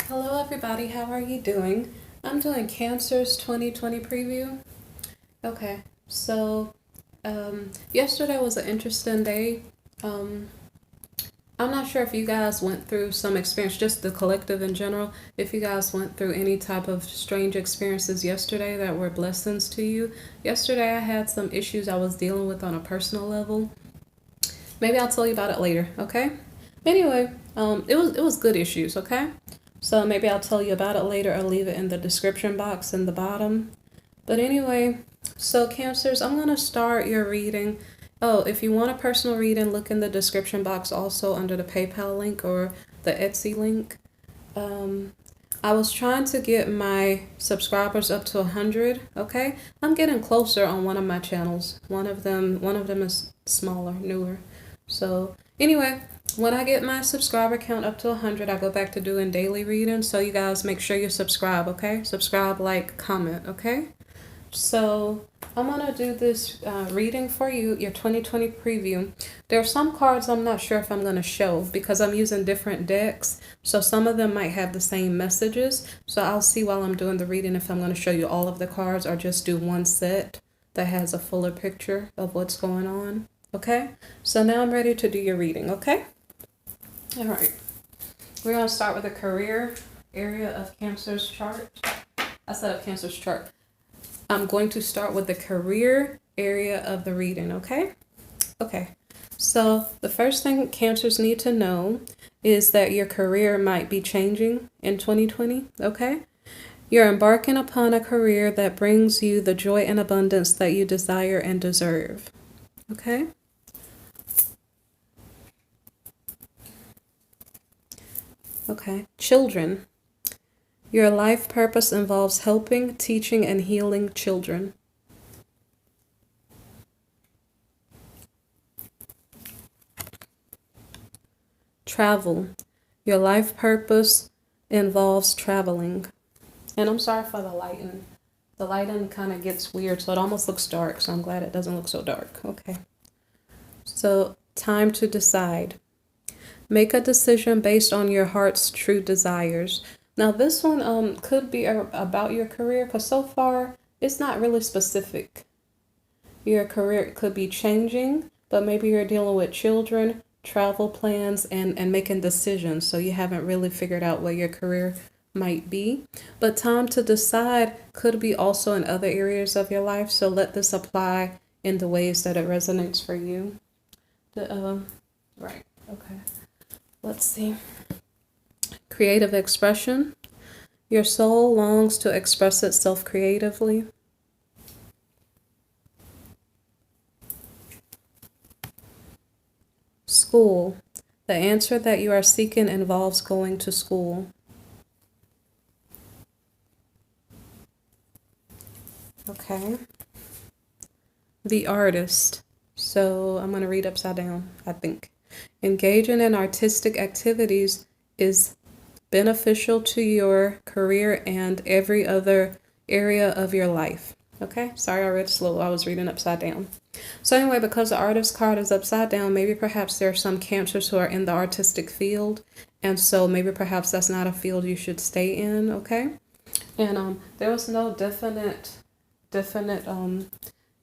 Hello everybody, how are you doing? I'm doing Cancer's 2020 preview. Okay, so yesterday was an interesting day. Um, I'm not sure if you guys went through some experience, just the collective in general, if you guys went through any type of strange experiences yesterday that were blessings to you. Yesterday I had some issues I was dealing with on a personal level. Maybe I'll tell you about it later, okay? Anyway, it was good issues, okay? So maybe I'll tell you about it later. I'll leave it in the description box in the bottom. But anyway, so Cancers, I'm going to start your reading. Oh, if you want a personal reading, look in the description box also under the PayPal link or the Etsy link. I was trying to get my subscribers up to 100, okay? I'm getting closer on one of my channels. One of them is smaller, newer. So, anyway, when I get my subscriber count up to 100, I go back to doing daily readings. So you guys make sure you subscribe, okay? Subscribe, like, comment, okay? So I'm going to do this reading for you, your 2020 preview. There are some cards I'm not sure if I'm going to show because I'm using different decks. So some of them might have the same messages. So I'll see while I'm doing the reading if I'm going to show you all of the cards or just do one set that has a fuller picture of what's going on. Okay? So now I'm ready to do your reading, okay? All right. We're going to start with the career area of Cancer's chart. I set up Cancer's chart. I'm going to start with the career area of the reading, okay? Okay, so the first thing Cancers need to know is that your career might be changing in 2020, okay? You're embarking upon a career that brings you the joy and abundance that you desire and deserve, okay? Okay, children. Your life purpose involves helping, teaching, and healing children. Travel. Your life purpose involves traveling. And I'm sorry for the lighting. The lighting kind of gets weird, so it almost looks dark, so I'm glad it doesn't look so dark. Okay. So, time to decide. Make a decision based on your heart's true desires. Now, this one could be about your career because so far it's not really specific. Your career could be changing, but maybe you're dealing with children, travel plans, and making decisions. So you haven't really figured out what your career might be. But time to decide could be also in other areas of your life. So let this apply in the ways that it resonates for you. Right. Okay. Let's see. Creative expression. Your soul longs to express itself creatively. School. The answer that you are seeking involves going to school. Okay. The artist. So I'm going to read upside down, I think. Engaging in artistic activities is beneficial to your career and every other area of your life. Okay, sorry I read slow. I was reading upside down. So anyway, because the artist card is upside down, maybe perhaps there are some Cancers who are in the artistic field, and so maybe perhaps that's not a field you should stay in, okay? And there was no definite,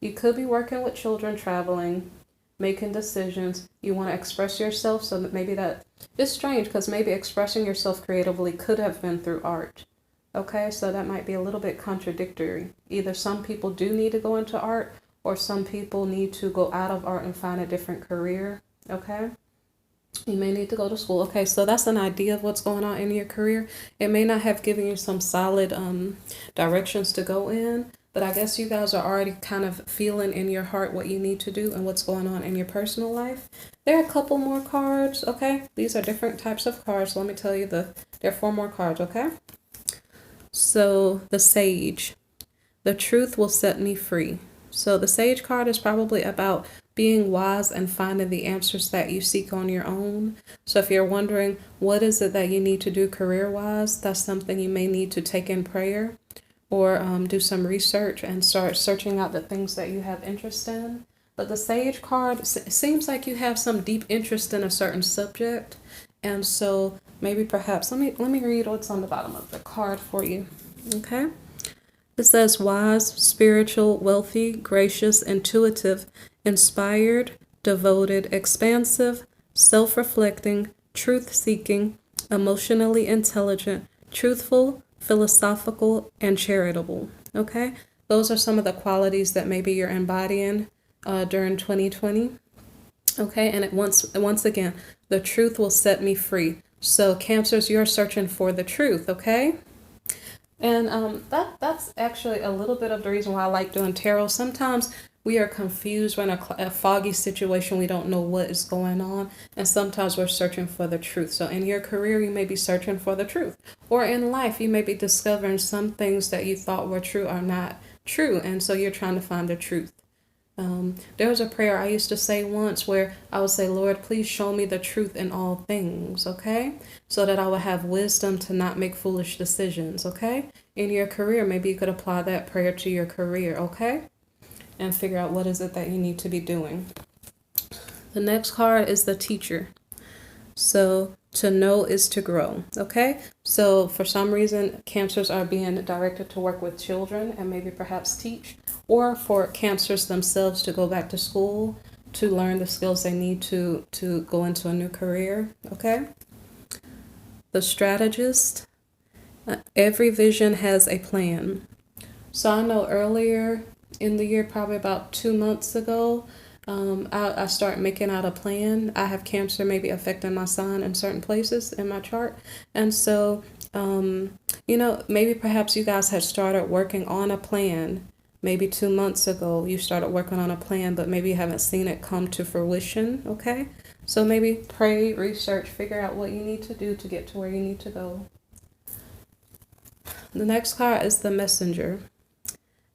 you could be working with children, traveling, making decisions. You want to express yourself, so that maybe that it's strange because maybe expressing yourself creatively could have been through art. Okay, so that might be a little bit contradictory. Either some people do need to go into art or some people need to go out of art and find a different career. Okay, you may need to go to school. Okay, so that's an idea of what's going on in your career. It may not have given you some solid directions to go in, but I guess you guys are already kind of feeling in your heart what you need to do and what's going on in your personal life. There are a couple more cards, okay? These are different types of cards. Let me tell you, there are 4 more cards, okay? So, the Sage. The truth will set me free. So, the Sage card is probably about being wise and finding the answers that you seek on your own. So, if you're wondering what is it that you need to do career-wise, that's something you may need to take in prayer or do some research and start searching out the things that you have interest in. But the Sage card seems like you have some deep interest in a certain subject. And so maybe perhaps, let me read what's on the bottom of the card for you. Okay. It says wise, spiritual, wealthy, gracious, intuitive, inspired, devoted, expansive, self-reflecting, truth-seeking, emotionally intelligent, truthful, philosophical, and charitable. Okay? Those are some of the qualities that maybe you're embodying during 2020. Okay? And once again, the truth will set me free. So Cancers, you're searching for the truth, okay? And that's actually a little bit of the reason why I like doing tarot. Sometimes we are confused. We're in a foggy situation. We don't know what is going on. And sometimes we're searching for the truth. So in your career, you may be searching for the truth. Or in life, you may be discovering some things that you thought were true are not true. And so you're trying to find the truth. There was a prayer I used to say once where I would say, Lord, please show me the truth in all things, okay? So that I would have wisdom to not make foolish decisions, okay? In your career, maybe you could apply that prayer to your career, okay? And figure out what is it that you need to be doing. The next card is the Teacher. So to know is to grow, okay? So for some reason, Cancers are being directed to work with children and maybe perhaps teach, or for Cancers themselves to go back to school to learn the skills they need to go into a new career, okay? The Strategist. Every vision has a plan. So I know earlier in the year, probably about 2 months ago, I start making out a plan. I have Cancer maybe affecting my sun in certain places in my chart. And so, maybe perhaps you guys had started working on a plan. Maybe 2 months ago, you started working on a plan, but maybe you haven't seen it come to fruition, okay? So maybe pray, research, figure out what you need to do to get to where you need to go. The next card is the Messenger.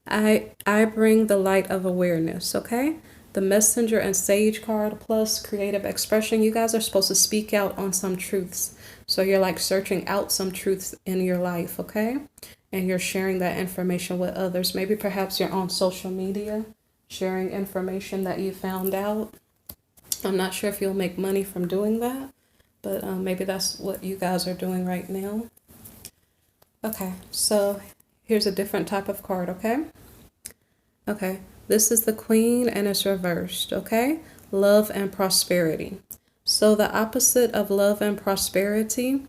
I bring the light of awareness, okay? The Messenger and Sage card plus creative expression. You guys are supposed to speak out on some truths. So you're like searching out some truths in your life, okay? And you're sharing that information with others. Maybe perhaps you're on social media sharing information that you found out. I'm not sure if you'll make money from doing that, but maybe that's what you guys are doing right now. Okay, so here's a different type of card, okay? Okay, this is the Queen and it's reversed, okay? Love and prosperity. So the opposite of love and prosperity,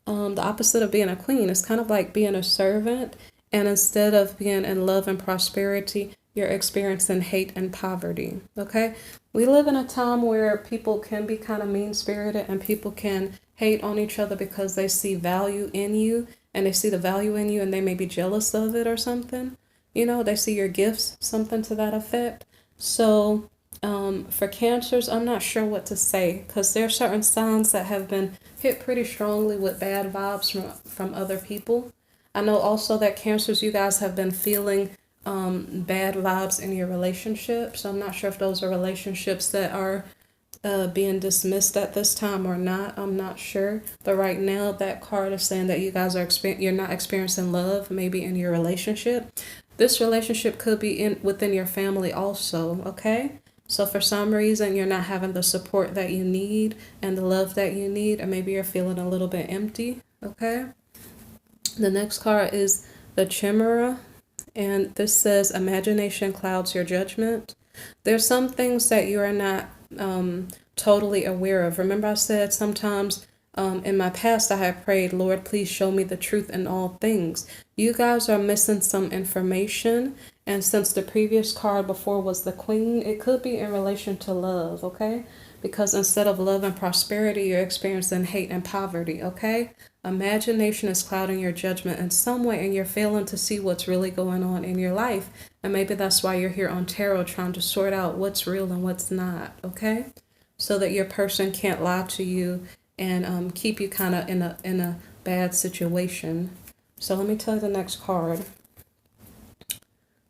the opposite of being a queen is kind of like being a servant. And instead of being in love and prosperity, you're experiencing hate and poverty, okay? We live in a time where people can be kind of mean-spirited and people can hate on each other because they see value in you and they see the value in you and they may be jealous of it or something. They see your gifts, something to that effect. So for Cancers, I'm not sure what to say because there are certain signs that have been hit pretty strongly with bad vibes from other people. I know also that Cancers, you guys have been feeling bad vibes in your relationship. So I'm not sure if those are relationships that are being dismissed at this time or not. I'm not sure. But right now, that card is saying that you guys you're not experiencing love, maybe in your relationship. This relationship could be within your family also, okay? So for some reason, you're not having the support that you need and the love that you need, or maybe you're feeling a little bit empty, okay? The next card is the Chimera, and this says imagination clouds your judgment. There's some things that you are not totally aware of. Remember I said sometimes in my past I have prayed, Lord, please show me the truth in all things. You guys are missing some information. And since the previous card before was the Queen, it could be in relation to love, okay? Because instead of love and prosperity, you're experiencing hate and poverty, okay? Imagination is clouding your judgment in some way and you're failing to see what's really going on in your life. And maybe that's why you're here on tarot trying to sort out what's real and what's not, okay? So that your person can't lie to you and keep you kind of in a bad situation. So let me tell you the next card.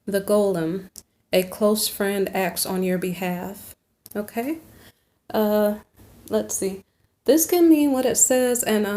The Golem. A close friend acts on your behalf. Okay? Let's see. This can mean what it says, and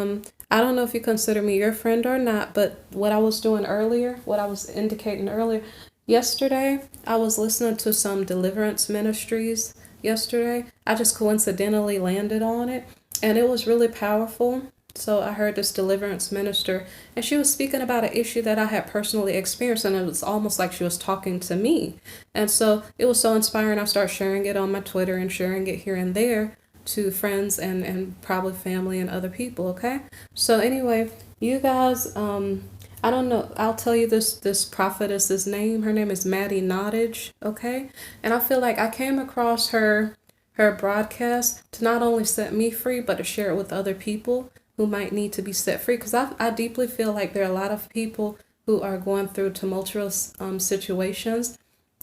I don't know if you consider me your friend or not, but what I was doing earlier, what I was indicating earlier, yesterday, I was listening to some deliverance ministries yesterday. I just coincidentally landed on it, and it was really powerful. So I heard this deliverance minister, and she was speaking about an issue that I had personally experienced, and it was almost like she was talking to me. And so it was so inspiring. I started sharing it on my Twitter and sharing it here and there to friends and probably family and other people. Okay. So anyway, you guys, I don't know. I'll tell you this prophetess's name. Her name is Mattie Nottage. Okay. And I feel like I came across her broadcast to not only set me free, but to share it with other people who might need to be set free. Because I deeply feel like there are a lot of people who are going through tumultuous situations.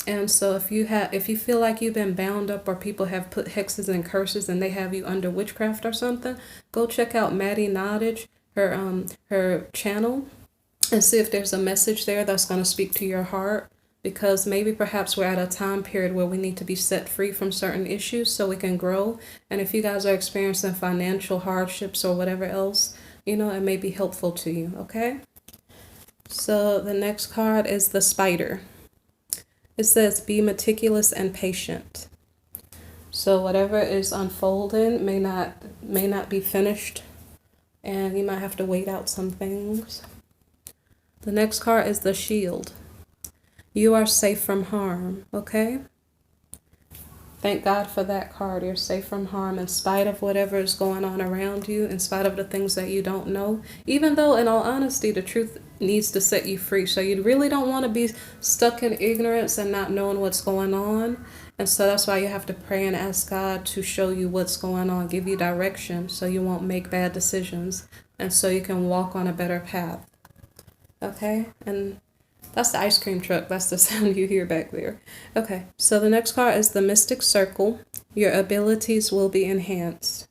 And so if you feel like you've been bound up or people have put hexes and curses and they have you under witchcraft or something, go check out Mattie Nottage, her channel, and see if there's a message there that's going to speak to your heart, because maybe perhaps we're at a time period where we need to be set free from certain issues so we can grow. And if you guys are experiencing financial hardships or whatever else, it may be helpful to you. Okay. So the next card is the Spider. It says, be meticulous and patient. So whatever is unfolding may not be finished, and you might have to wait out some things. The next card is the Shield. You are safe from harm. Okay. Thank God for that card. You're safe from harm in spite of whatever is going on around you, in spite of the things that you don't know. Even though, in all honesty, the truth needs to set you free. So you really don't want to be stuck in ignorance and not knowing what's going on. And so that's why you have to pray and ask God to show you what's going on, give you direction so you won't make bad decisions, and so you can walk on a better path. Okay? And that's the ice cream truck. That's the sound you hear back there. Okay, so the next card is the Mystic Circle. Your abilities will be enhanced.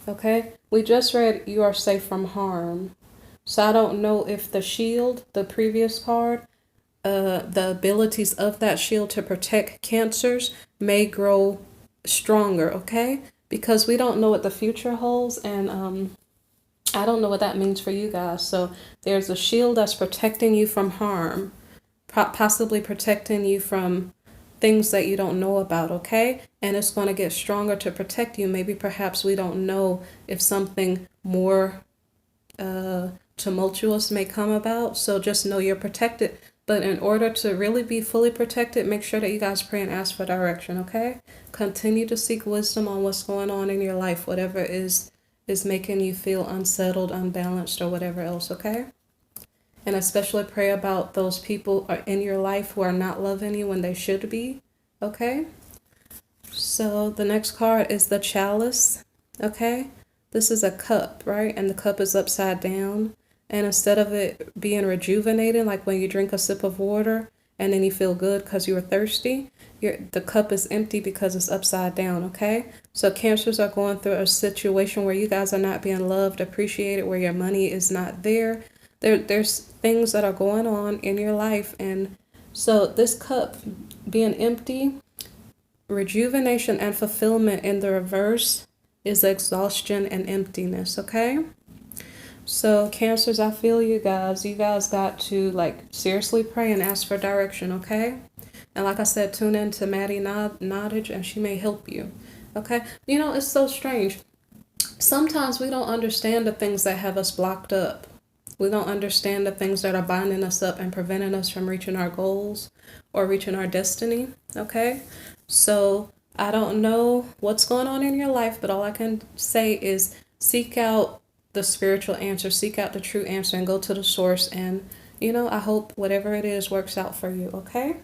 Okay, we just read you are safe from harm. So I don't know if the shield, the previous card, the abilities of that shield to protect cancers may grow stronger, okay? Because we don't know what the future holds, and I don't know what that means for you guys. So there's a shield that's protecting you from harm, possibly protecting you from things that you don't know about, okay? And it's going to get stronger to protect you. Maybe perhaps we don't know if something more tumultuous may come about. So just know you're protected. But in order to really be fully protected, make sure that you guys pray and ask for direction, okay? Continue to seek wisdom on what's going on in your life, whatever is making you feel unsettled, unbalanced, or whatever else, okay? And especially pray about those people in your life who are not loving you when they should be, okay? So the next card is the Chalice, okay? This is a cup, right? And the cup is upside down. And instead of it being rejuvenating, like when you drink a sip of water and then you feel good because you were thirsty, the cup is empty because it's upside down, okay? So cancers are going through a situation where you guys are not being loved, appreciated, where your money is not there. There's things that are going on in your life. And so this cup being empty, rejuvenation and fulfillment in the reverse is exhaustion and emptiness, okay? So Cancers, I feel you guys. You guys got to seriously pray and ask for direction, okay? And like I said, tune in to Mattie Nottage and she may help you, okay? It's so strange. Sometimes we don't understand the things that have us blocked up. We don't understand the things that are binding us up and preventing us from reaching our goals or reaching our destiny, okay? So I don't know what's going on in your life, but all I can say is seek out the spiritual answer, seek out the true answer, and go to the source. And, I hope whatever it is works out for you, okay?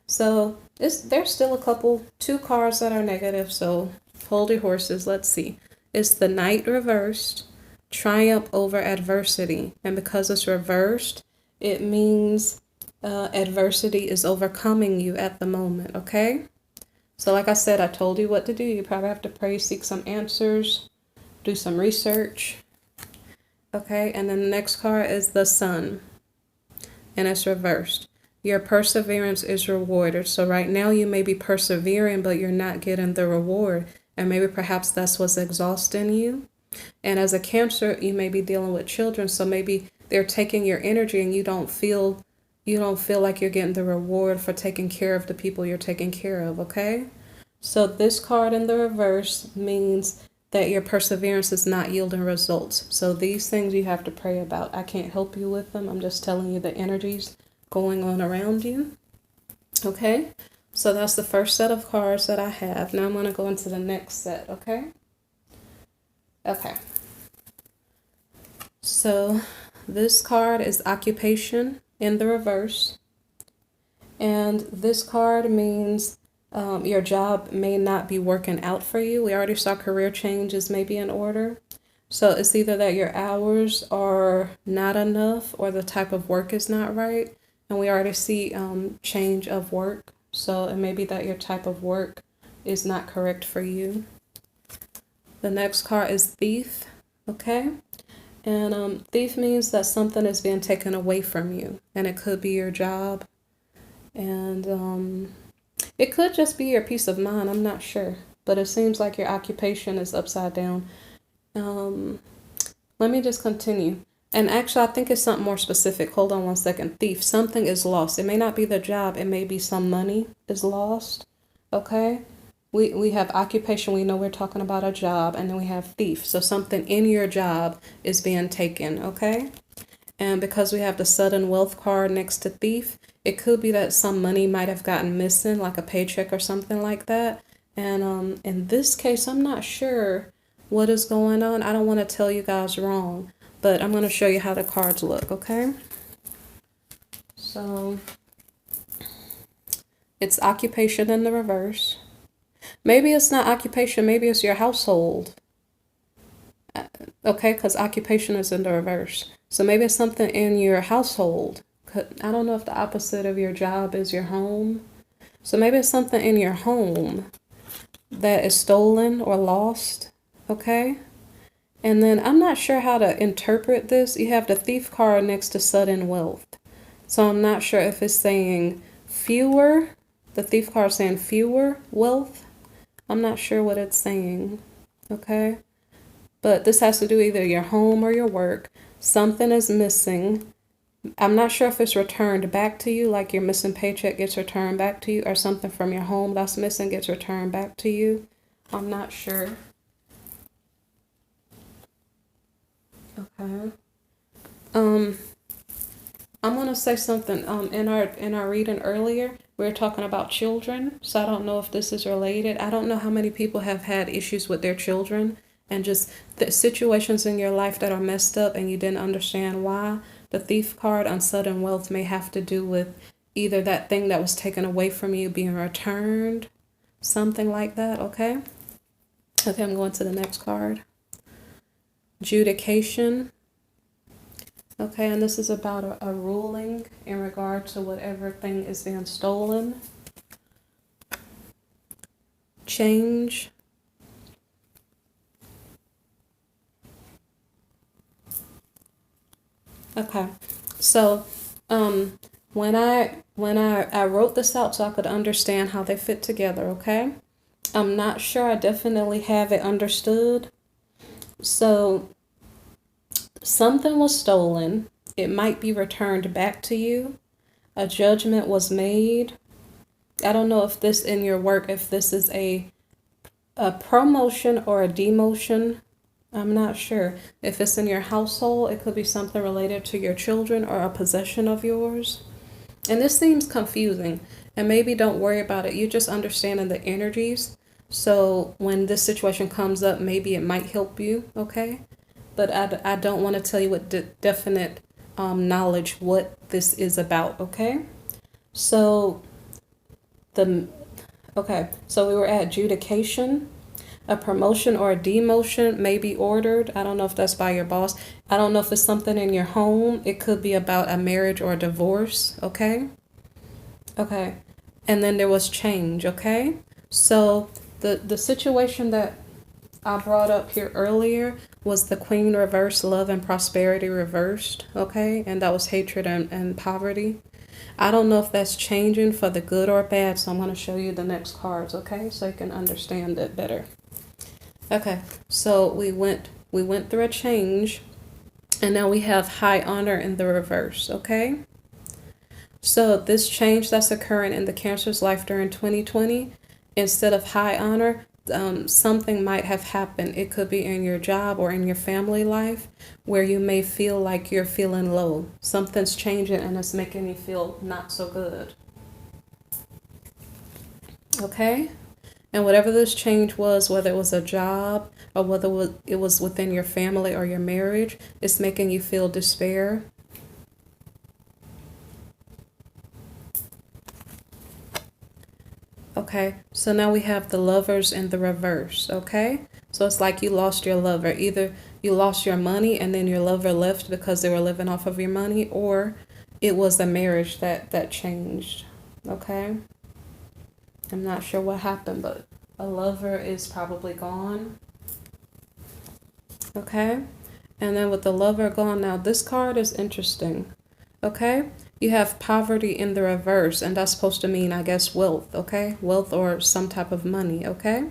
So there's still two cards that are negative, so hold your horses. Let's see. It's the Knight reversed, triumph over adversity. And because it's reversed, it means adversity is overcoming you at the moment, okay? So like I said, I told you what to do. You probably have to pray, seek some answers, do some research. Okay, and then the next card is the Sun, and it's reversed. Your perseverance is rewarded. So right now you may be persevering, but you're not getting the reward. And maybe perhaps that's what's exhausting you. And as a Cancer, you may be dealing with children. So maybe they're taking your energy and you don't feel like you're getting the reward for taking care of the people you're taking care of, okay? So this card in the reverse means that your perseverance is not yielding results. So these things you have to pray about. I can't help you with them. I'm just telling you the energies going on around you. Okay, so that's the first set of cards that I have. Now I'm going to go into the next set, okay? Okay. So this card is occupation in the reverse. And this card means your job may not be working out for you. We already saw career changes may be in order. So it's either that your hours are not enough or the type of work is not right. And we already see change of work. So it may be that your type of work is not correct for you. The next card is thief. Okay. And thief means that something is being taken away from you. And it could be your job. And it could just be your peace of mind. I'm not sure. But it seems like your occupation is upside down. Let me just continue. And actually, I think it's something more specific. Hold on one second. Thief. Something is lost. It may not be the job. It may be some money is lost. Okay? We have occupation. We know we're talking about a job. And then we have thief. So something in your job is being taken. Okay? And because we have the sudden wealth card next to thief, it could be that some money might have gotten missing, like a paycheck or something like that. And in this case, I'm not sure what is going on. I don't want to tell you guys wrong, but I'm going to show you how the cards look, okay? So it's occupation in the reverse. Maybe it's not occupation. Maybe it's your household. Okay, because occupation is in the reverse. So maybe it's something in your household. I don't know if the opposite of your job is your home. So maybe it's something in your home that is stolen or lost. Okay. And then I'm not sure how to interpret this. You have the thief card next to sudden wealth. So I'm not sure if it's saying fewer. The thief card saying fewer wealth. I'm not sure what it's saying. Okay. But this has to do either your home or your work. Something is missing. I'm not sure if it's returned back to you, like your missing paycheck gets returned back to you, or something from your home that's missing gets returned back to you. I'm not sure. Okay. I'm gonna say something. In our reading earlier, we were talking about children, so I don't know if this is related. I don't know how many people have had issues with their children and just the situations in your life that are messed up and you didn't understand why. The thief card on sudden wealth may have to do with either that thing that was taken away from you being returned, something like that, okay? Okay, I'm going to the next card. Judication. Okay, and this is about a ruling in regard to whatever thing is being stolen. Change. Okay, so when I wrote this out so I could understand how they fit together, okay? I'm not sure I definitely have it understood. So something was stolen. It might be returned back to you. A judgment was made. I don't know if this in your work, if this is a promotion or a demotion. I'm not sure. If it's in your household, it could be something related to your children or a possession of yours. And this seems confusing. And maybe don't worry about it. You're just understanding the energies. So when this situation comes up, maybe it might help you, okay? But I don't want to tell you with definite knowledge what this is about, okay? So so we were at adjudication. A promotion or a demotion may be ordered. I don't know if that's by your boss. I don't know if it's something in your home. It could be about a marriage or a divorce, okay? Okay. And then there was change, okay? So the situation that I brought up here earlier was the Queen reversed, love and prosperity reversed, okay? And that was hatred and poverty. I don't know if that's changing for the good or bad, so I'm going to show you the next cards, okay? So you can understand it better. Okay, so we went through a change, and now we have high honor in the reverse, okay? So this change that's occurring in the Cancer's life during 2020, instead of high honor, something might have happened. It could be in your job or in your family life where you may feel like you're feeling low. Something's changing and it's making you feel not so good. Okay? And whatever this change was, whether it was a job or whether it was within your family or your marriage, it's making you feel despair. Okay, so now we have the Lovers in the reverse, okay? So it's like you lost your lover. Either you lost your money and then your lover left because they were living off of your money, or it was a marriage that changed, okay? I'm not sure what happened, but a lover is probably gone, okay? And then with the lover gone, now this card is interesting, okay? You have poverty in the reverse, and that's supposed to mean, I guess, wealth, okay? Wealth or some type of money, okay?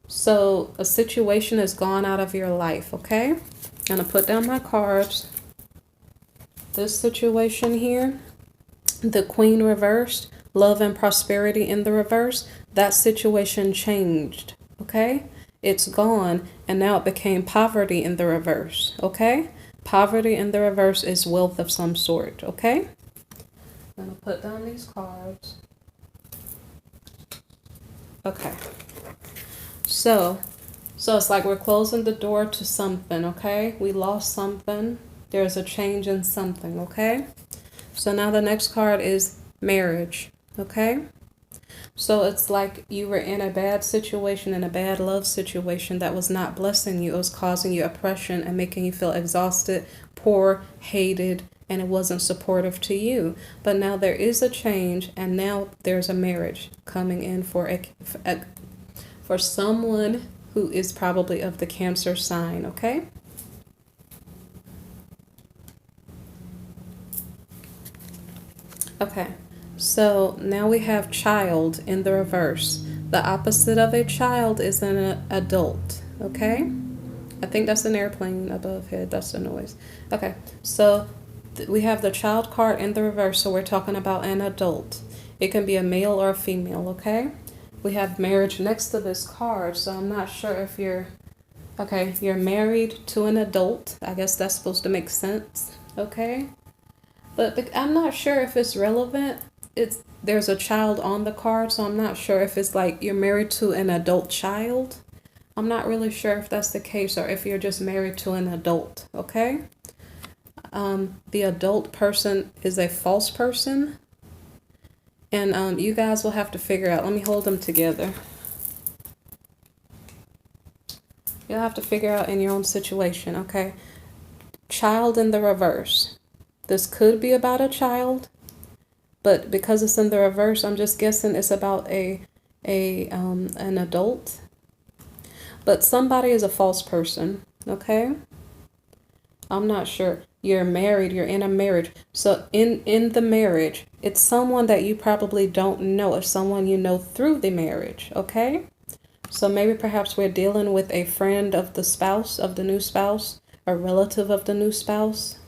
So a situation has gone out of your life, okay? I'm going to put down my cards. This situation here, the Queen reversed, love and prosperity in the reverse, that situation changed, okay? It's gone, and now it became poverty in the reverse, okay? Poverty in the reverse is wealth of some sort, okay? I'm going to put down these cards. Okay. So it's like we're closing the door to something, okay? We lost something. There's a change in something, okay? So now the next card is marriage, okay? So it's like you were in a bad situation, in a bad love situation that was not blessing you. It was causing you oppression and making you feel exhausted, poor, hated, and it wasn't supportive to you. But now there is a change, and now there's a marriage coming in for someone who is probably of the Cancer sign, okay? Okay. So now we have child in the reverse. The opposite of a child is an adult, okay? I think that's an airplane above head. That's the noise. Okay, so we have the child card in the reverse, so we're talking about an adult. It can be a male or a female, okay? We have marriage next to this card, so I'm not sure if you're married to an adult. I guess that's supposed to make sense, okay? But I'm not sure if it's relevant. There's a child on the card, so I'm not sure if it's like you're married to an adult child. I'm not really sure if that's the case or if you're just married to an adult, okay? The adult person is a false person, and you guys will have to figure out. Let me hold them together. You'll have to figure out in your own situation, okay? Child in the reverse. This could be about a child, but because it's in the reverse, I'm just guessing it's about an adult. But somebody is a false person, okay? I'm not sure. You're married, you're in a marriage. So in the marriage, it's someone that you probably don't know. It's someone you know through the marriage, okay? So maybe perhaps we're dealing with a friend of the spouse, of the new spouse, a relative of the new spouse,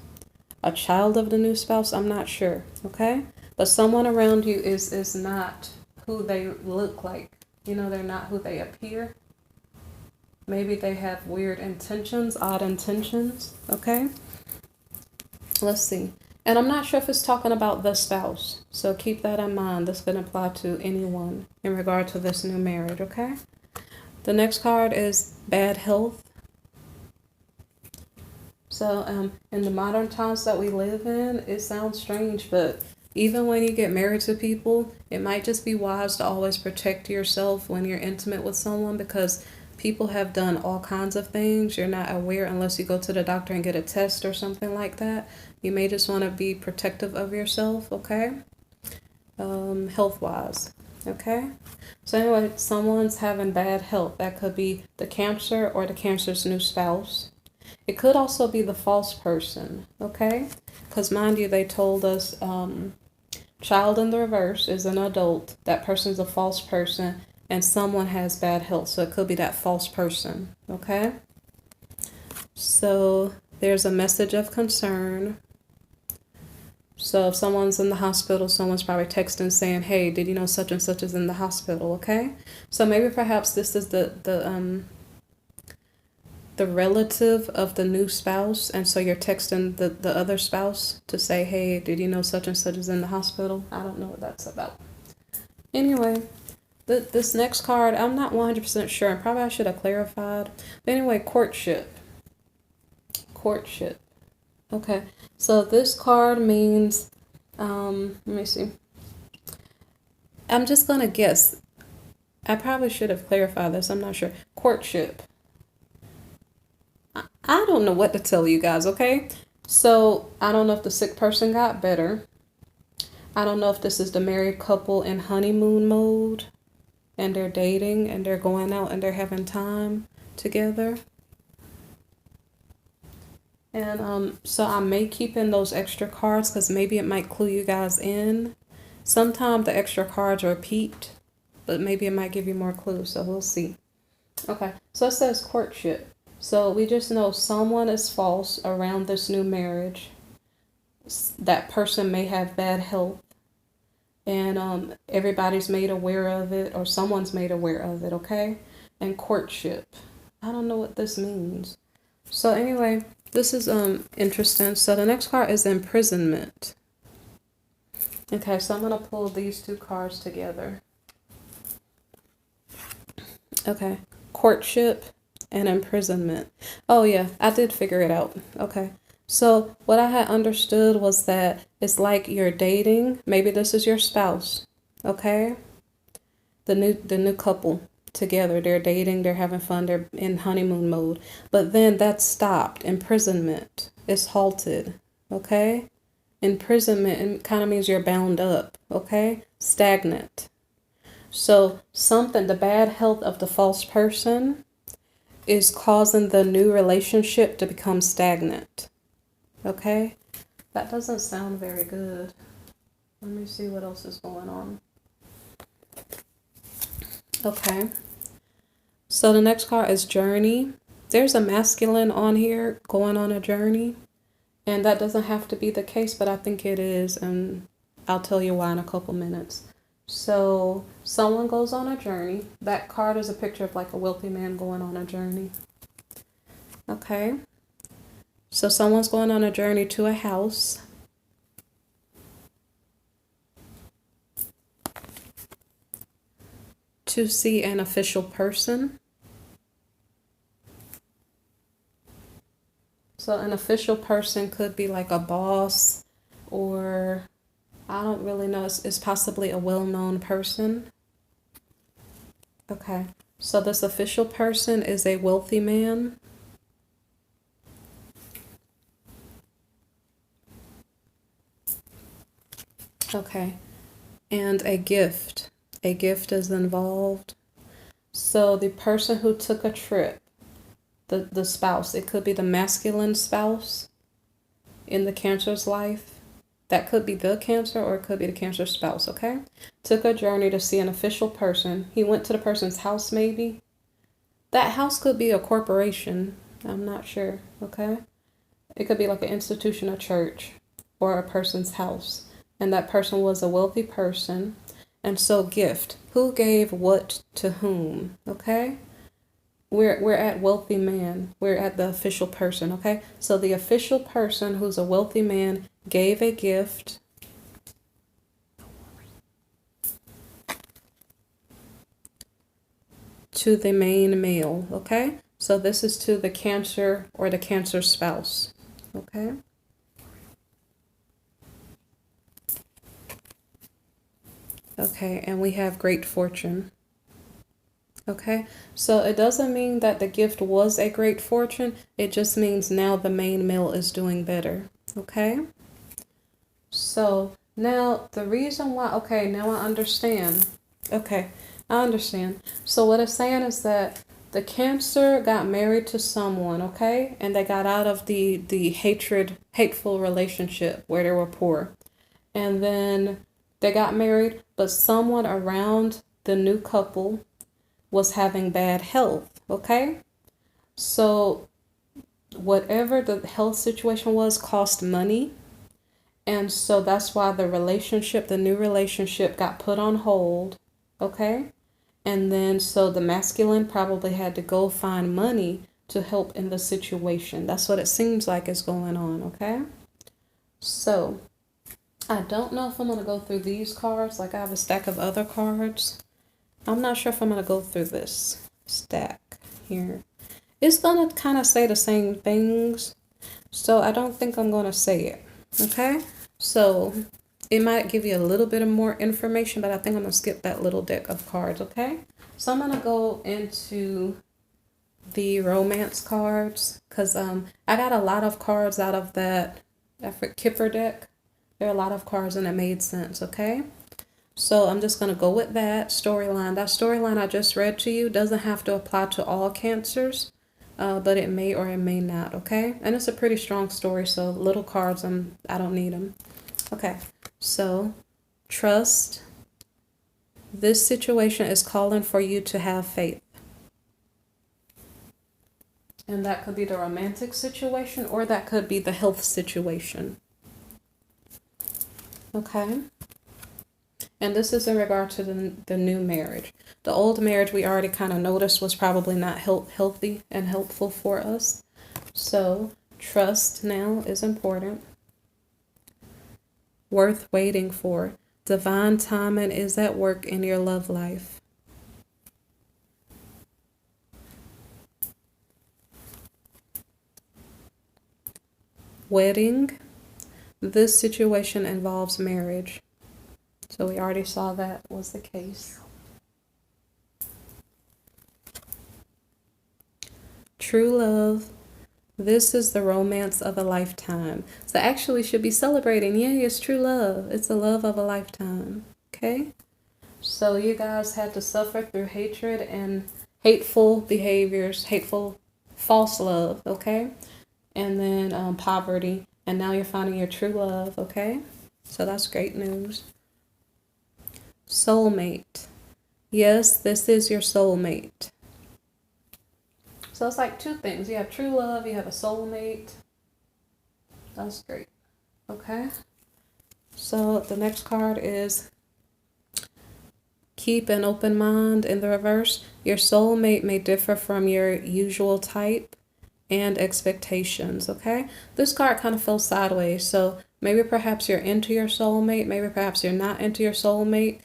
a child of the new spouse. I'm not sure, okay? But someone around you is not who they look like. You know, they're not who they appear. Maybe they have weird intentions, odd intentions, okay? Let's see. And I'm not sure if it's talking about the spouse. So keep that in mind. This can apply to anyone in regard to this new marriage, okay? The next card is bad health. So in the modern times that we live in, it sounds strange, but even when you get married to people, it might just be wise to always protect yourself when you're intimate with someone, because people have done all kinds of things. You're not aware unless you go to the doctor and get a test or something like that. You may just want to be protective of yourself, okay? Health-wise, okay? So anyway, someone's having bad health. That could be the Cancer or the Cancer's new spouse. It could also be the false person, okay? Because mind you, they told us child in the reverse is an adult. That person's a false person. And someone has bad health. So it could be that false person, okay? So there's a message of concern. So if someone's in the hospital, someone's probably texting saying, "Hey, did you know such and such is in the hospital?" Okay, so maybe perhaps this is the relative of the new spouse, and so you're texting the other spouse to say, "Hey, did you know such and such is in the hospital?" I don't know what that's about. Anyway, this next card, I'm not 100% sure, and probably I should have clarified. But anyway, courtship. Courtship. Okay, so this card means, let me see. I'm just gonna guess. I probably should have clarified this. I'm not sure. Courtship. I don't know what to tell you guys, okay? So I don't know if the sick person got better. I don't know if this is the married couple in honeymoon mode and they're dating and they're going out and they're having time together. And so I may keep in those extra cards because maybe it might clue you guys in. Sometimes the extra cards repeat, but maybe it might give you more clues, so we'll see. Okay, so it says courtship. So we just know someone is false around this new marriage. That person may have bad health, and everybody's made aware of it, or someone's made aware of it, okay? And courtship. I don't know what this means. So anyway, this is interesting. So the next card is imprisonment. Okay, so I'm going to pull these two cards together. Okay, courtship and imprisonment. Oh yeah, I did figure it out. Okay. So what I had understood was that it's like you're dating. Maybe this is your spouse. Okay? The new couple together. They're dating, they're having fun, they're in honeymoon mode. But then that's stopped. Imprisonment is halted. Okay? Imprisonment kind of means you're bound up. Okay? Stagnant. So the bad health of the false person is causing the new relationship to become stagnant. Okay? That doesn't sound very good. Let me see what else is going on. Okay. So the next card is journey. There's a masculine on here going on a journey. And that doesn't have to be the case, but I think it is. And I'll tell you why in a couple minutes. So someone goes on a journey. That card is a picture of like a wealthy man going on a journey. Okay. So someone's going on a journey to a house. To see an official person. So an official person could be like a boss, or I don't really know. It's possibly a well-known person. Okay. So this official person is a wealthy man. Okay. And a gift. A gift is involved. So the person who took a trip, the spouse, it could be the masculine spouse in the Cancer's life. That could be the Cancer, or it could be the Cancer spouse, okay? Took a journey to see an official person. He went to the person's house, maybe. That house could be a corporation. I'm not sure, okay? It could be like an institution, a church, or a person's house. And that person was a wealthy person. And so gift. Who gave what to whom? Okay? We're at wealthy man. We're at the official person, okay? So the official person who's a wealthy man gave a gift to the main male, okay? So this is to the Cancer or the Cancer spouse, okay? Okay, and we have great fortune. Okay, so it doesn't mean that the gift was a great fortune. It just means now the main male is doing better. Okay, so now the reason why, okay, now I understand. Okay, I understand. So what it's saying is that the Cancer got married to someone, okay, and they got out of the hateful relationship where they were poor. And then they got married, but someone around the new couple was having bad health, okay? So whatever the health situation was cost money, And so that's why the new relationship got put on hold. Okay? And then so the masculine probably had to go find money to help in the situation. That's what it seems like is going on. Okay? So I don't know if I'm going to go through these cards. Like I have a stack of other cards. I'm not sure if I'm going to go through this stack here. It's going to kind of say the same things. So I don't think I'm going to say it. Okay? So it might give you a little bit of more information, but I think I'm going to skip that little deck of cards. Okay? So I'm going to go into the romance cards because I got a lot of cards out of that Kipper deck. There are a lot of cards and it made sense. Okay? So I'm just going to go with that storyline. That storyline I just read to you doesn't have to apply to all cancers, but it may or it may not, okay? And it's a pretty strong story, so little cards, I don't need them. Okay, so trust. This situation is calling for you to have faith. And that could be the romantic situation or that could be the health situation. Okay? And this is in regard to the new marriage. The old marriage we already kind of noticed was probably not healthy and helpful for us. So trust now is important. Worth waiting for. Divine timing is at work in your love life. Wedding. This situation involves marriage. So we already saw that was the case. True love. This is the romance of a lifetime. So actually should be celebrating. Yay, it's true love. It's the love of a lifetime. Okay? So you guys had to suffer through hatred and hateful behaviors, hateful false love, okay? And then poverty. And now you're finding your true love, okay? So that's great news. Soulmate. Yes, this is your soulmate. So it's like two things. You have true love, you have a soulmate. That's great. Okay. So the next card is keep an open mind in the reverse. Your soulmate may differ from your usual type and expectations, okay? This card kind of fell sideways. So maybe perhaps you're into your soulmate. Maybe perhaps you're not into your soulmate.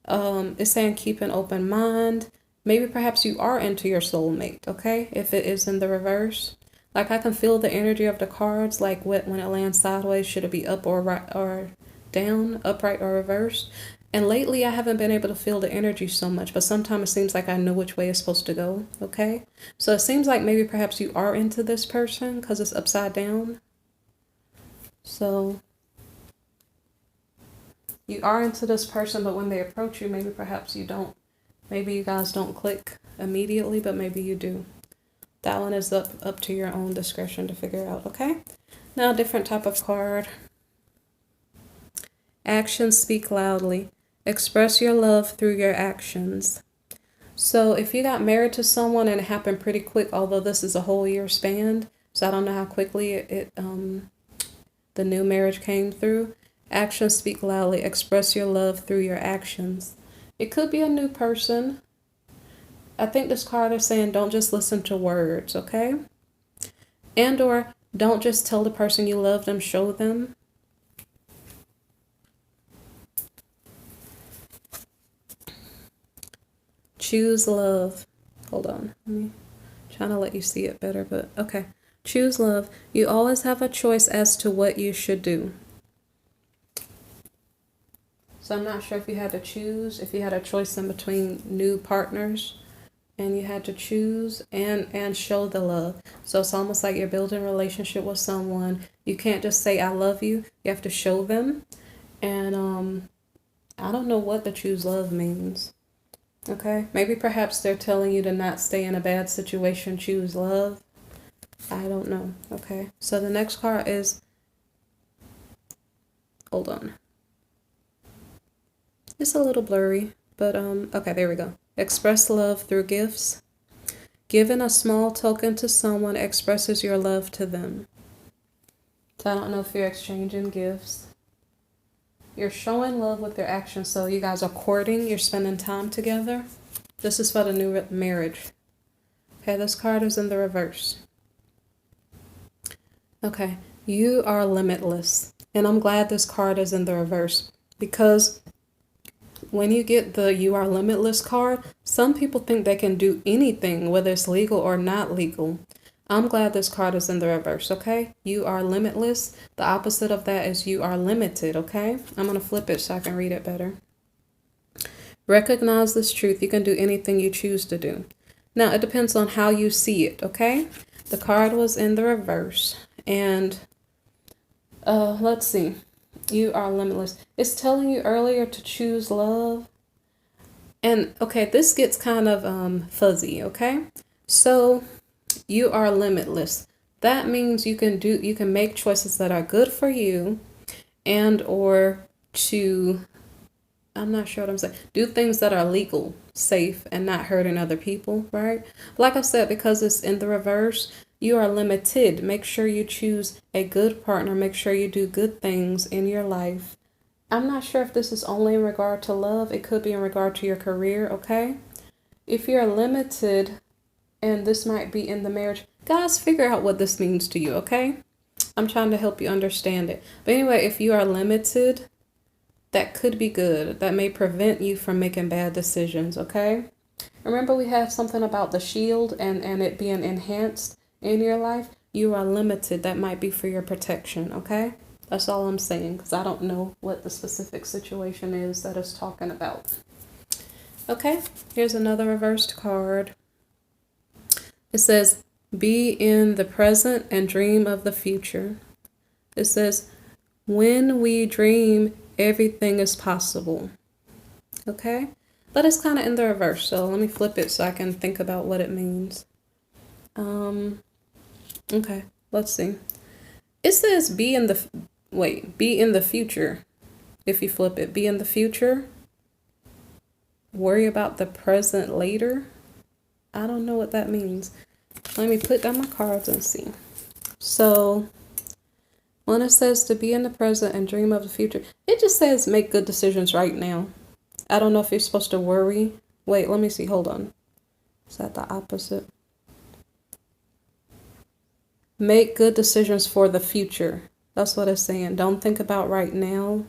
It's saying keep an open mind. Maybe perhaps you are into your soulmate, okay? If it is in the reverse. Like I can feel the energy of the cards, like when it lands sideways, should it be up or right or down, upright or reversed? And lately I haven't been able to feel the energy so much, but sometimes it seems like I know which way it's supposed to go, okay? So it seems like maybe perhaps you are into this person because it's upside down. So you are into this person, but when they approach you, maybe perhaps you don't. Maybe you guys don't click immediately, but maybe you do. That one is up to your own discretion to figure out, okay? Now, different type of card. Actions speak loudly. Express your love through your actions. So if you got married to someone and it happened pretty quick, although this is a whole year span, so I don't know how quickly the new marriage came through. Actions speak loudly. Express your love through your actions. It could be a new person. I think this card is saying don't just listen to words, okay? And or don't just tell the person you love them, show them. Choose love. Hold on. I'm trying to let you see it better, but okay. Choose love. You always have a choice as to what you should do. So I'm not sure if you had to choose, if you had a choice in between new partners and you had to choose and show the love. So it's almost like you're building a relationship with someone. You can't just say, I love you. You have to show them. And I don't know what the choose love means. Okay. Maybe perhaps they're telling you to not stay in a bad situation. Choose love. I don't know. Okay. So the next card is, hold on. It's a little blurry, but okay, there we go. Express love through gifts. Giving a small token to someone expresses your love to them. So I don't know if you're exchanging gifts. You're showing love with your actions. So you guys are courting. You're spending time together. This is for the new marriage. Okay, this card is in the reverse. Okay, you are limitless. And I'm glad this card is in the reverse, because when you get the you are limitless card, some people think they can do anything, whether it's legal or not legal. I'm glad this card is in the reverse, okay? You are limitless. The opposite of that is you are limited, okay? I'm going to flip it so I can read it better. Recognize this truth. You can do anything you choose to do. Now, it depends on how you see it, okay? The card was in the reverse. And let's see. You are limitless. It's telling you earlier to choose love. And, okay, this gets kind of fuzzy, okay? So, you are limitless. That means you can make choices that are good for you, and or to, I'm not sure what I'm saying, do things that are legal, safe, and not hurting other people, right? Like I said, because it's in the reverse, you are limited. Make sure you choose a good partner. Make sure you do good things in your life. I'm not sure if this is only in regard to love. It could be in regard to your career, okay? If you're limited, and this might be in the marriage, guys, figure out what this means to you, okay? I'm trying to help you understand it. But anyway, if you are limited, that could be good. That may prevent you from making bad decisions, okay? Remember, we have something about the shield and it being enhanced in your life. You are limited. That might be for your protection, okay? That's all I'm saying, because I don't know what the specific situation is that it's talking about. Okay, here's another reversed card. It says, be in the present and dream of the future. It says, when we dream, everything is possible. Okay? But it's kind of in the reverse, so let me flip it so I can think about what it means. Okay, let's see. It says be in the future. If you flip it, be in the future. Worry about the present later. I don't know what that means. Let me put down my cards and see. So, when it says to be in the present and dream of the future, it just says make good decisions right now. I don't know if you're supposed to worry. Wait, let me see. Hold on. Is that the opposite? Make good decisions for the future. That's what it's saying. Don't think about right now.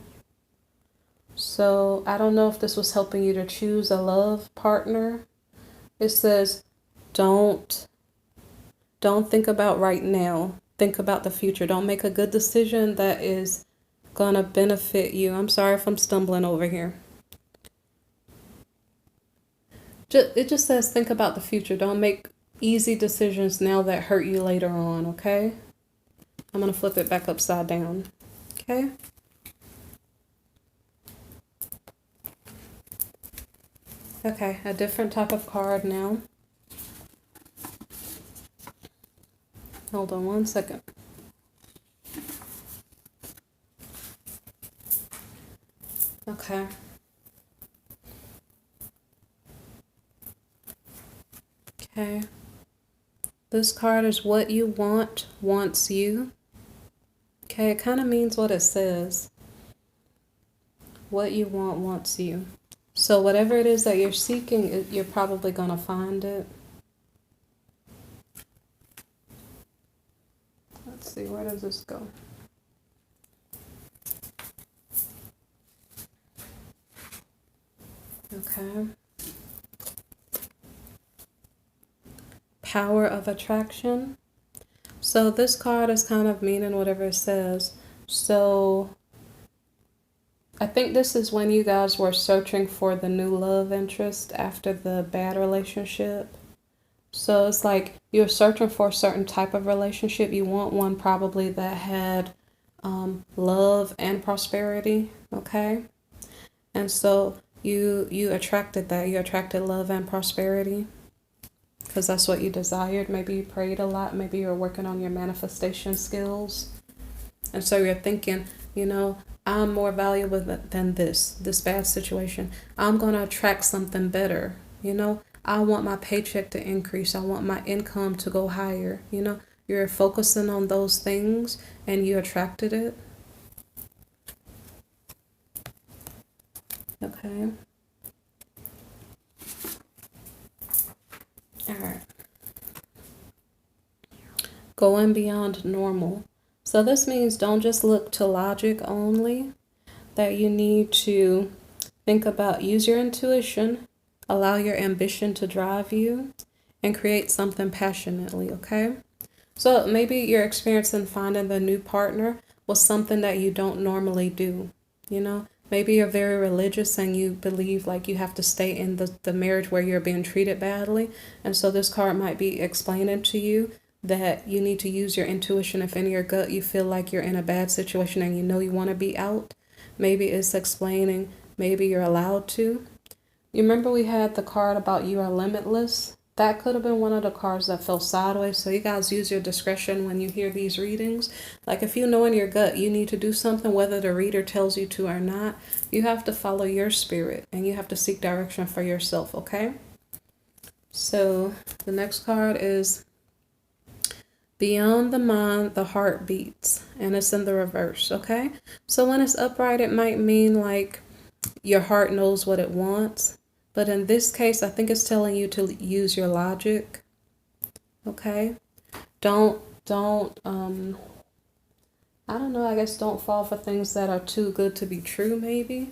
So, I don't know if this was helping you to choose a love partner. It says, don't think about right now. Think about the future. Don't make a good decision that is going to benefit you. I'm sorry if I'm stumbling over here. It just says think about the future. Don't make easy decisions now that hurt you later on, okay? I'm going to flip it back upside down, okay? Okay, a different type of card now. Hold on one second. Okay. Okay. This card is what you want wants you. Okay, it kind of means what it says. What you want wants you. So whatever it is that you're seeking, you're probably going to find it. Let's see, where does this go? Okay. Power of attraction. So this card is kind of meaning whatever it says. So I think this is when you guys were searching for the new love interest after the bad relationship. So it's like you're searching for a certain type of relationship. You want one probably that had love and prosperity, okay? And so you attracted that. You attracted love and prosperity because that's what you desired. Maybe you prayed a lot. Maybe you're working on your manifestation skills. And so you're thinking, you know, I'm more valuable than this bad situation. I'm going to attract something better. You know, I want my paycheck to increase. I want my income to go higher. You know, you're focusing on those things and you attracted it. Okay. All right. Going beyond normal. So this means don't just look to logic only, that you need to think about, use your intuition, allow your ambition to drive you, and create something passionately, okay? So maybe your experience in finding the new partner was something that you don't normally do, you know? Maybe you're very religious and you believe like you have to stay in the marriage where you're being treated badly. And so this card might be explaining to you that you need to use your intuition if in your gut you feel like you're in a bad situation and you know you want to be out. Maybe it's explaining, maybe you're allowed to. You remember we had the card about you are limitless? That could have been one of the cards that fell sideways. So you guys use your discretion when you hear these readings. Like if you know in your gut you need to do something, whether the reader tells you to or not, you have to follow your spirit and you have to seek direction for yourself, okay? So the next card is beyond the mind, the heart beats, and it's in the reverse, okay? So when it's upright, it might mean like your heart knows what it wants. But in this case, I think it's telling you to use your logic. Okay? Don't I don't know, I guess don't fall for things that are too good to be true, maybe.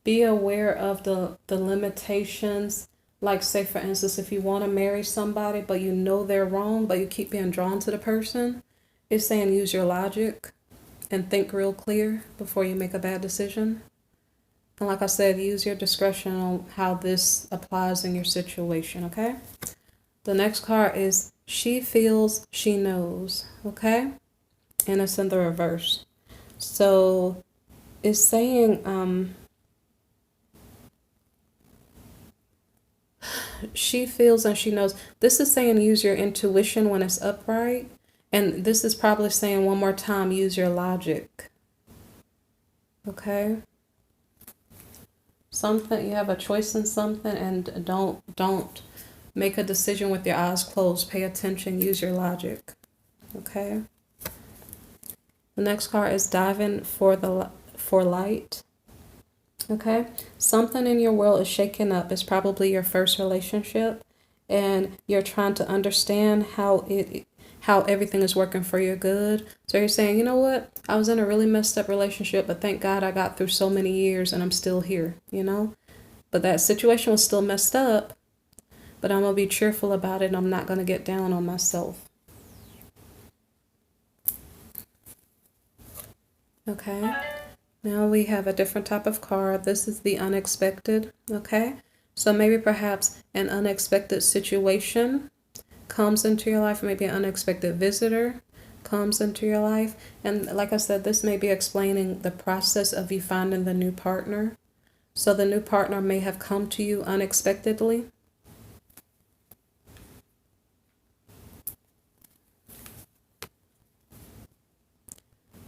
Be aware of the limitations. Like say for instance, if you want to marry somebody, but you know they're wrong, but you keep being drawn to the person, it's saying use your logic and think real clear before you make a bad decision. And like I said, use your discretion on how this applies in your situation, okay? The next card is she feels, she knows, okay? And it's in the reverse. So it's saying she feels and she knows. This is saying use your intuition when it's upright. And this is probably saying one more time, use your logic. Okay? Something, you have a choice in something, and don't make a decision with your eyes closed. Pay attention, use your logic. Okay? The next card is diving for light. Okay? Something in your world is shaking up. It's probably your first relationship, and you're trying to understand how everything is working for your good. So you're saying, you know what? I was in a really messed up relationship, but thank God I got through so many years and I'm still here, you know? But that situation was still messed up, but I'm going to be cheerful about it and I'm not going to get down on myself. Okay. Now we have a different type of card. This is the unexpected, okay? So maybe perhaps an unexpected situation comes into your life, maybe an unexpected visitor comes into your life. And like I said, this may be explaining the process of you finding the new partner. So the new partner may have come to you unexpectedly.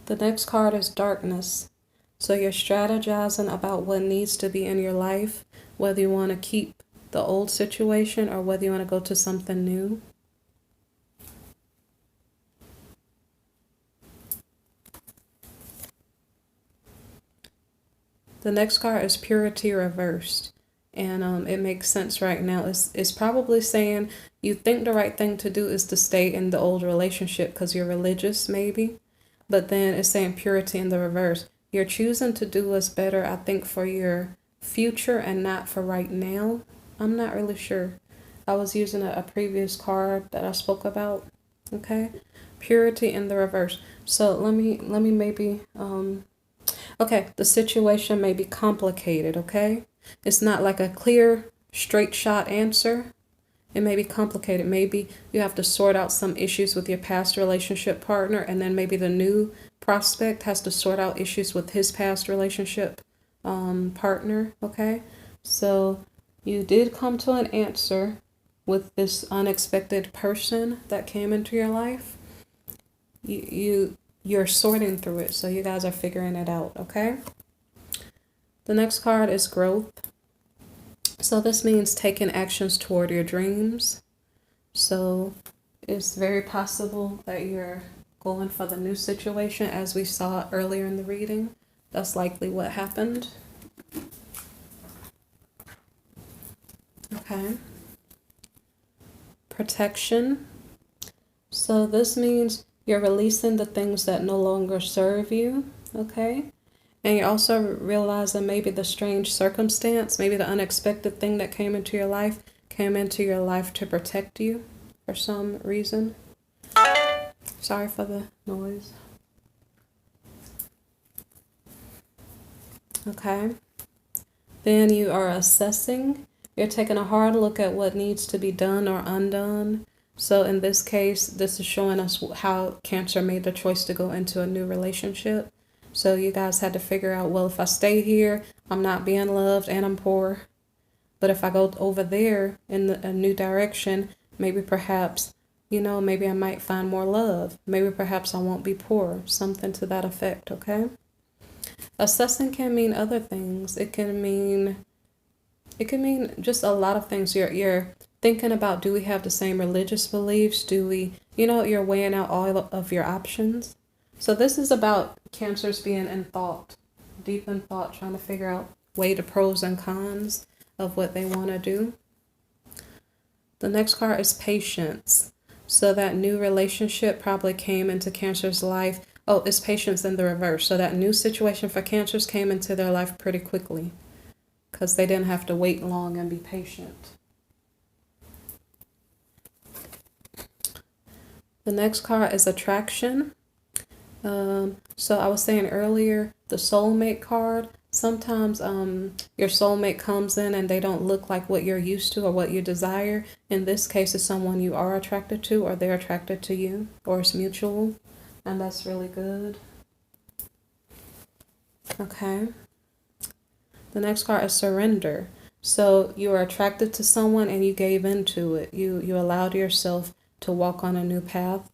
The next card is darkness. So you're strategizing about what needs to be in your life, whether you want to keep the old situation or whether you want to go to something new. The next card is purity reversed. And it makes sense right now. It's probably saying you think the right thing to do is to stay in the old relationship because you're religious, maybe. But then it's saying purity in the reverse. You're choosing to do what's better, I think, for your future and not for right now. I'm not really sure. I was using a previous card that I spoke about. Okay, purity in the reverse. So let me maybe okay, the situation may be complicated. Okay, it's not like a clear, straight shot answer. It may be complicated. Maybe you have to sort out some issues with your past relationship partner, and then maybe the new prospect has to sort out issues with his past relationship partner. Okay, so you did come to an answer with this unexpected person that came into your life. You're sorting through it, so you guys are figuring it out. Okay. The next card is growth. So this means taking actions toward your dreams. So it's very possible that you're going for the new situation as we saw earlier in the reading. That's likely what happened. Okay. Protection. So this means you're releasing the things that no longer serve you. Okay. And you're also realizing maybe the strange circumstance, maybe the unexpected thing that came into your life to protect you for some reason. Sorry for the noise. Okay. Then you are assessing. You're taking a hard look at what needs to be done or undone. So in this case, this is showing us how Cancer made the choice to go into a new relationship. So you guys had to figure out, well, if I stay here, I'm not being loved and I'm poor. But if I go over there in a new direction, maybe perhaps, maybe I might find more love. Maybe perhaps I won't be poor. Something to that effect, okay? Assessing can mean other things. It can mean just a lot of things. You're thinking about, do we have the same religious beliefs? Do we, you're weighing out all of your options. So this is about Cancers being in thought, deep in thought, trying to figure out, weigh the pros and cons of what they want to do. The next card is patience. So that new relationship probably came into Cancer's life. Oh, it's patience in the reverse. So that new situation for Cancers came into their life pretty quickly because they didn't have to wait long and be patient. The next card is attraction. So I was saying earlier, the soulmate card. Sometimes your soulmate comes in and they don't look like what you're used to or what you desire. In this case, it's someone you are attracted to, or they're attracted to you, or it's mutual, and that's really good. Okay. The next card is surrender. So you are attracted to someone and you gave into it. You allowed yourself to walk on a new path.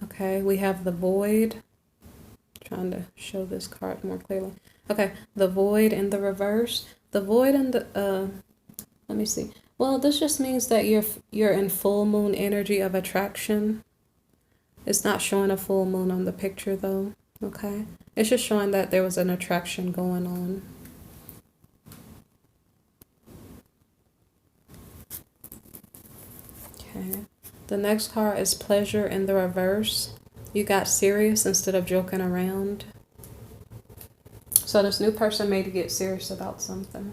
Okay, we have the void. Trying to show this card more clearly. Okay, the void in the reverse. The void in the let me see. Well, this just means that you're in full moon energy of attraction. It's not showing a full moon on the picture though. Okay, it's just showing that there was an attraction going on. Okay. The next card is pleasure in the reverse. You got serious instead of joking around. So this new person made you get serious about something.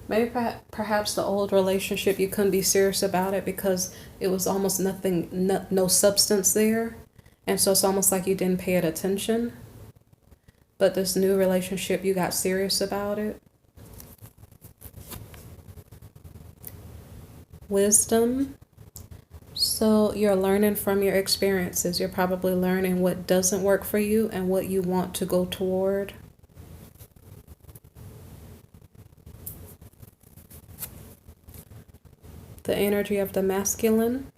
Maybe perhaps the old relationship, you couldn't be serious about it because it was almost nothing, no substance there. And so it's almost like you didn't pay it attention. But this new relationship, you got serious about it. Wisdom. So you're learning from your experiences. You're probably learning what doesn't work for you and what you want to go toward. The energy of the masculine.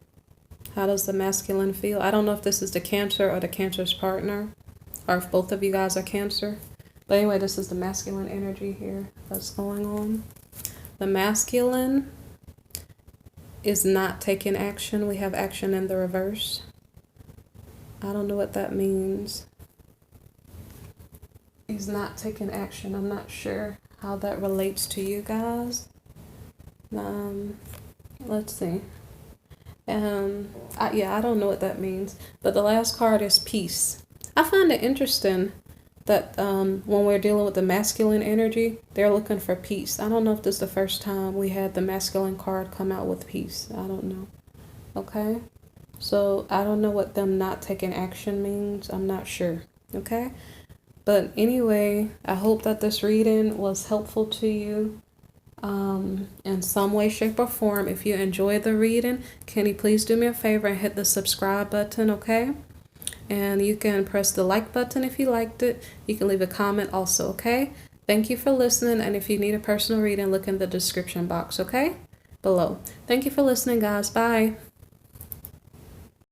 How does the masculine feel? I don't know if this is the Cancer or the Cancer's partner, or if both of you guys are Cancer. But anyway, this is the masculine energy here that's going on. The masculine is not taking action. We have action in the reverse. I don't know what that means. He's not taking action. I'm not sure how that relates to you guys. Let's see. I don't know what that means. But the last card is peace. I find it interesting that when we're dealing with the masculine energy, they're looking for peace. I don't know if this is the first time we had the masculine card come out with peace. I don't know. Okay? So I don't know what them not taking action means. I'm not sure. Okay? But anyway, I hope that this reading was helpful to you in some way, shape, or form. If you enjoyed the reading, can you please do me a favor and hit the subscribe button, okay? And you can press the like button if you liked it. You can leave a comment also, okay? Thank you for listening, and if you need a personal reading, look in the description box, okay? Below. Thank you for listening, guys. Bye.